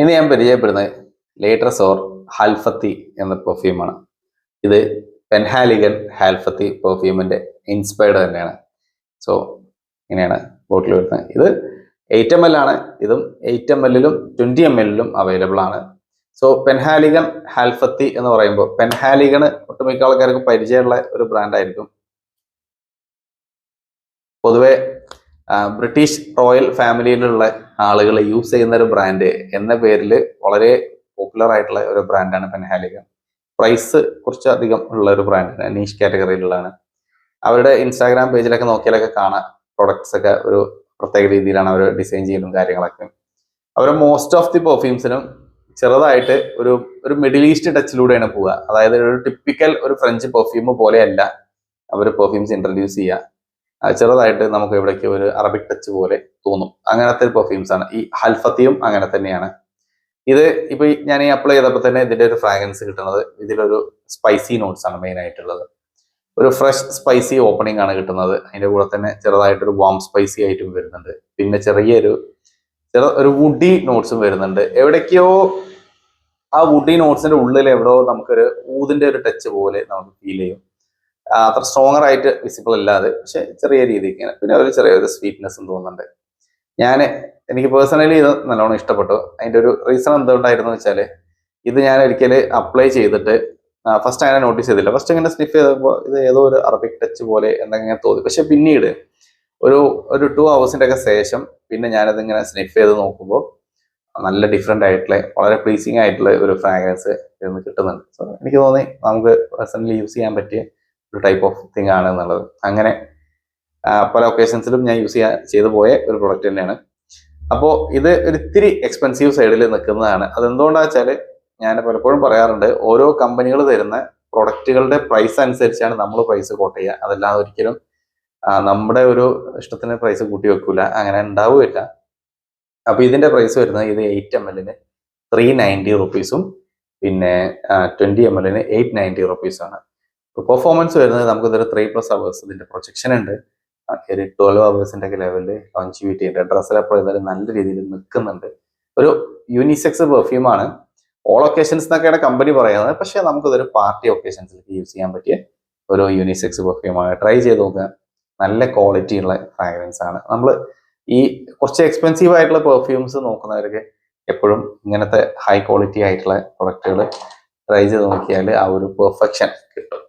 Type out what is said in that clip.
ഇന്ന് ഞാൻ പരിചയപ്പെടുന്നത് ലേട്രസോർ ഹാൽഫത്തി എന്ന പെർഫ്യൂമാണ്. ഇത് പെൻഹാലിഗൻ ഹാൽഫത്തി പെർഫ്യൂമിന്റെ ഇൻസ്പയർഡ് തന്നെയാണ്. സോ ഇങ്ങനെയാണ് ബോട്ടിൽ വരുന്നത്. ഇത് 8 ml ആണ്. ഇതും 8 ml-ലും 20 ml-ലും അവൈലബിൾ ആണ്. സോ പെൻഹാലിഗൻ ഹാൽഫത്തി എന്ന് പറയുമ്പോൾ പെൻഹാലിഗൺ ഒട്ടുമിക്ക ആൾക്കാർക്ക് പരിചയമുള്ള ഒരു ബ്രാൻഡായിരിക്കും. പൊതുവെ ബ്രിട്ടീഷ് റോയൽ ഫാമിലിയിലുള്ള ആളുകൾ യൂസ് ചെയ്യുന്ന ഒരു ബ്രാൻഡ് എന്ന പേരിൽ വളരെ പോപ്പുലർ ആയിട്ടുള്ള ഒരു ബ്രാൻഡാണ് പെൻഹാലിഗൻ. പ്രൈസ് കുറച്ചധികം ഉള്ള ഒരു ബ്രാൻഡാണ്, നീഷ് കാറ്റഗറിയിലുള്ളതാണ്. അവരുടെ ഇൻസ്റ്റാഗ്രാം പേജിലൊക്കെ നോക്കിയാലൊക്കെ കാണാം, പ്രൊഡക്ട്സ് ഒക്കെ ഒരു പ്രത്യേക രീതിയിലാണ് അവർ ഡിസൈൻ ചെയ്യുന്നതും കാര്യങ്ങളൊക്കെ. അവർ മോസ്റ്റ് ഓഫ് ദി പെർഫ്യൂംസിനും ചെറുതായിട്ട് ഒരു മിഡിൽ ഈസ്റ്റ് ടച്ചിലൂടെയാണ് പോവുക. അതായത് ഒരു ടിപ്പിക്കൽ ഒരു ഫ്രഞ്ച് പെർഫ്യൂം പോലെയല്ല അവർ പെർഫ്യൂംസ് ഇൻട്രൊഡ്യൂസ് ചെയ്യുക. ചെറുതായിട്ട് നമുക്ക് എവിടേക്ക് ഒരു അറബിക് ടച്ച് പോലെ തോന്നും. അങ്ങനത്തെ പെർഫ്യൂംസ് ആണ്. ഈ ഹൽഫത്തിയും അങ്ങനെ തന്നെയാണ്. ഇത് ഇപ്പൊ ഞാൻ ഈ അപ്ലൈ ചെയ്തപ്പോൾ തന്നെ ഇതിന്റെ ഒരു ഫ്രാഗ്രൻസ് കിട്ടുന്നത് ഇതിലൊരു സ്പൈസി നോട്ട്സ് ആണ് മെയിൻ ആയിട്ടുള്ളത്. ഒരു ഫ്രഷ് സ്പൈസി ഓപ്പണിംഗ് ആണ് കിട്ടുന്നത്. അതിന്റെ കൂടെ തന്നെ ചെറുതായിട്ടൊരു വാം സ്പൈസി ആയിട്ടും വരുന്നുണ്ട്. പിന്നെ ഒരു വുഡി നോട്ട്സും വരുന്നുണ്ട്. എവിടേക്കോ ആ വുഡി നോട്ട്സിന്റെ ഉള്ളിൽ എവിടെയോ നമുക്കൊരു ഊതിന്റെ ഒരു ടച്ച് പോലെ നമുക്ക് ഫീൽ ചെയ്യും. അത്ര സ്ട്രോങ്ങർ ആയിട്ട് വിസിബിൾ അല്ലാതെ, പക്ഷെ ചെറിയ രീതിക്ക്. പിന്നെ ഒരു ചെറിയൊരു സ്വീറ്റ്നെസ്സും തോന്നുന്നുണ്ട്. എനിക്ക് പേഴ്സണലി ഇത് നല്ലോണം ഇഷ്ടപ്പെട്ടു. അതിന്റെ ഒരു റീസൺ എന്തുകൊണ്ടായിരുന്നു വെച്ചാൽ, ഇത് ഞാൻ ഒരിക്കൽ അപ്ലൈ ചെയ്തിട്ട് ഫസ്റ്റ് അങ്ങനെ നോട്ടീസ് ചെയ്തില്ല. ഫസ്റ്റ് ഇങ്ങനെ സ്നിഫ് ചെയ്തപ്പോൾ ഇത് ഏതോ ഒരു അറബിക് ടച്ച് പോലെ എന്തെങ്കിലും തോന്നി. പക്ഷെ പിന്നീട് ഒരു 2 hours ഒക്കെ ശേഷം പിന്നെ ഞാനത് ഇങ്ങനെ സ്നിഫ് ചെയ്ത് നോക്കുമ്പോൾ നല്ല ഡിഫറെന്റ് ആയിട്ടുള്ള വളരെ പ്ലീസിങ് ആയിട്ടുള്ള ഒരു ഫ്രാഗ്രൻസ് ഇതിന് കിട്ടുന്നുണ്ട്. സോ എനിക്ക് തോന്നി നമുക്ക് പേഴ്സണലി യൂസ് ചെയ്യാൻ പറ്റിയ ഒരു ടൈപ്പ് ഓഫ് തിങ് ആണ് എന്നുള്ളത്. അങ്ങനെ പല ഒക്കേഷൻസിലും ഞാൻ ചെയ്തു പോയ ഒരു പ്രൊഡക്റ്റ് തന്നെയാണ്. അപ്പോൾ ഇത് ഒരിത്തിരി എക്സ്പെൻസീവ് സൈഡിൽ നിൽക്കുന്നതാണ്. അതെന്തുകൊണ്ടാണെന്ന് വെച്ചാൽ, ഞാൻ പലപ്പോഴും പറയാറുണ്ട്, ഓരോ കമ്പനികൾ തരുന്ന പ്രൊഡക്റ്റുകളുടെ പ്രൈസ് അനുസരിച്ചാണ് നമ്മൾ പ്രൈസ് കോട്ട് ചെയ്യുക. അതല്ലാതെ ഒരിക്കലും നമ്മുടെ ഒരു ഇഷ്ടത്തിന് പ്രൈസ് കൂട്ടി വെക്കൂല, അങ്ങനെ ഉണ്ടാവുകയില്ല. അപ്പൊ ഇതിന്റെ പ്രൈസ് വരുന്നത്, ഇത് 8 ml-ന് 390 rupees-ഉം പിന്നെ 20 ml-ന് 890 rupees-ആണ്. പെർഫോമൻസ് വരുന്നത് നമുക്കിതൊരു 3+ hours ഇതിന്റെ പ്രൊജക്ഷൻ ഉണ്ട്. ഒരു 12 hours-ന്റെ ഒക്കെ ലെവലില് ലോഞ്ചിവിറ്റി ഉണ്ട്. ഡ്രസ്സിൽ അപ്ലൈ ചെയ്താൽ നല്ല രീതിയിൽ നിൽക്കുന്നുണ്ട്. ഒരു യൂണിസെക്സ് പെർഫ്യൂം ആണ്. ഓൾ ഒക്കേഷൻസ് എന്നൊക്കെയാണ് കമ്പനി പറയുന്നത്. പക്ഷെ നമുക്കിതൊരു പാർട്ടി ഒക്കേഷൻസിലേക്ക് യൂസ് ചെയ്യാൻ പറ്റിയ ഒരു യൂണിസെക്സ് പെർഫ്യൂം ആണ്. ട്രൈ ചെയ്ത് നോക്കുക. നല്ല ക്വാളിറ്റി ഉള്ള ഫ്രാഗ്രൻസ് ആണ്. നമ്മൾ ഈ കുറച്ച് എക്സ്പെൻസീവ് ആയിട്ടുള്ള പെർഫ്യൂംസ് നോക്കുന്നവർക്ക് എപ്പോഴും ഇങ്ങനത്തെ ഹൈ ക്വാളിറ്റി ആയിട്ടുള്ള പ്രൊഡക്റ്റുകൾ ട്രൈ ചെയ്ത് നോക്കിയാൽ ആ ഒരു പെർഫെക്ഷൻ കിട്ടും.